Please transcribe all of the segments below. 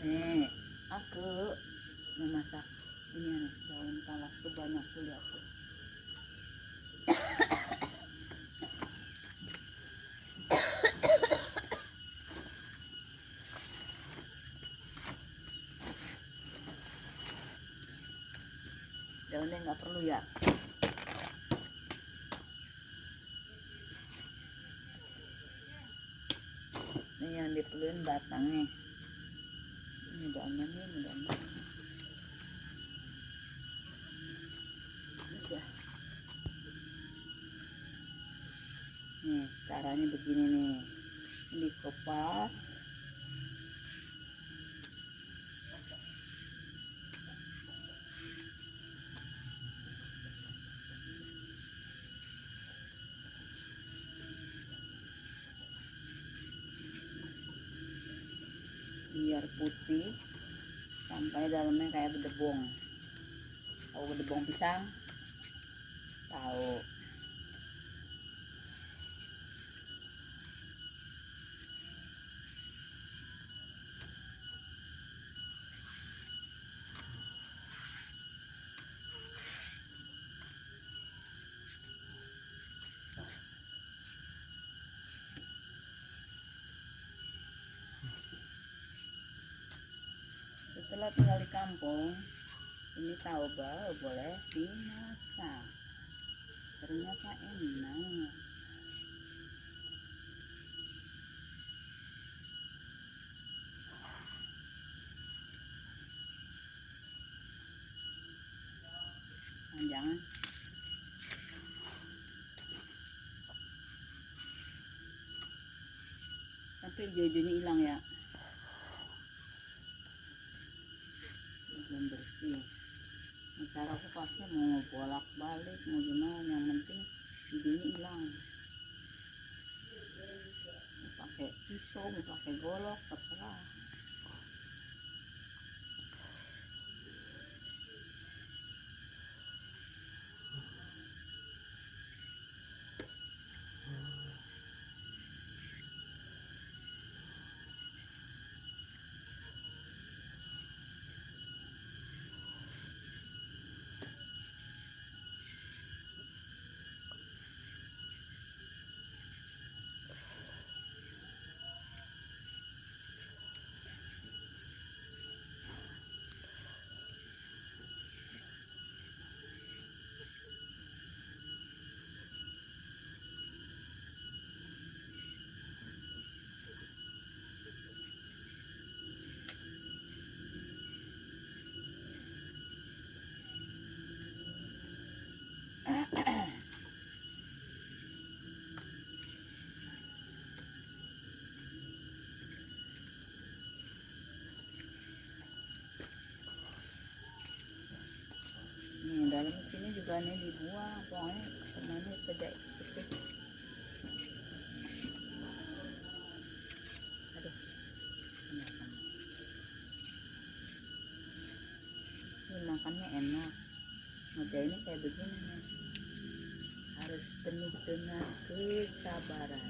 Nih, aku memasak ini nih, daun talas tuh banyak tuh lihat tuh. Daunnya nggak perlu ya. Ini yang diperluin batangnya. Ini daunnya nih, ini daunnya. Udah. Nih, caranya begini nih. Dikupas. Biar putih sampai dalamnya kayak bedebong. Tahu bedebong pisang? Tahu. Setelah tinggal di kampung, ini tahu baru boleh dimasak. Ternyata enak. Jangan. Tapi hijau-hijaunya hilang ya. Belum bersih. Nah, cara kupasnya mau bolak balik mau gimana, yang penting hijaunya hilang. Mau pakai pisau, mau pakai golok, terserah. Nih dalam sini juga nih dibuang, pokoknya semuanya beda ikut. Aduh, enak. Ini makannya enak. Ngerjainnya kayak begini nih. Harus penuh dengan kesabaran.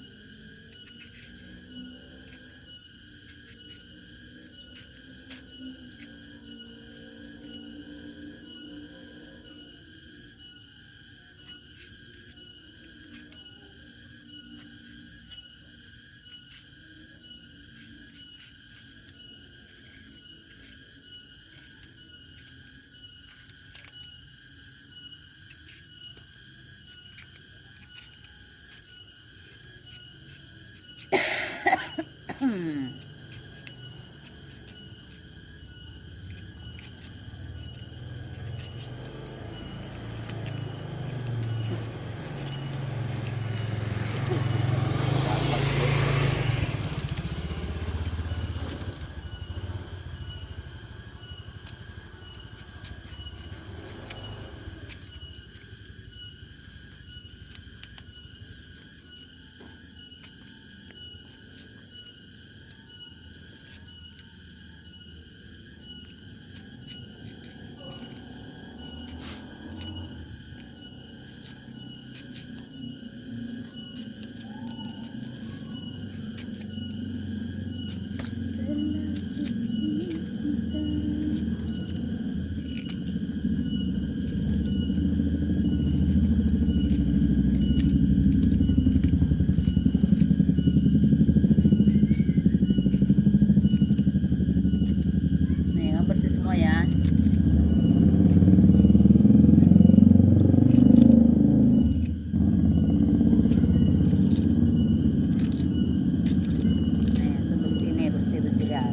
Yan.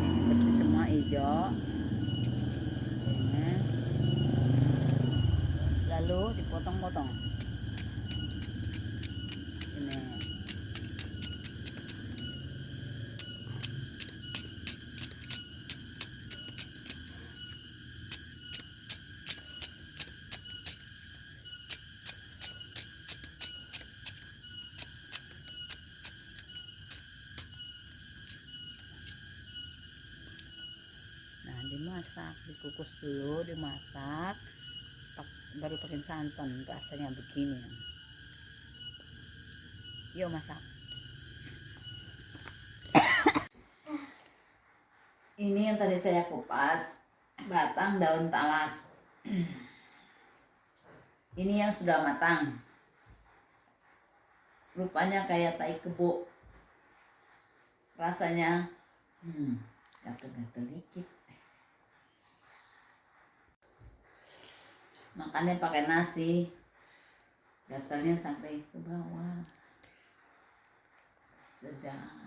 Ini bersih semua hijau. Ini. Lalu dipotong-potong. Ini. Nah, dimasak, dikukus dulu, dimasak, baru pakai santan, rasanya begini. Yuk masak. Ini yang tadi saya kupas, batang daun talas. Ini yang sudah matang. Rupanya kayak tai kebo. Rasanya gatel-gatel dikit. Makannya pakai nasi, gatalnya sampai ke bawah. Sedap.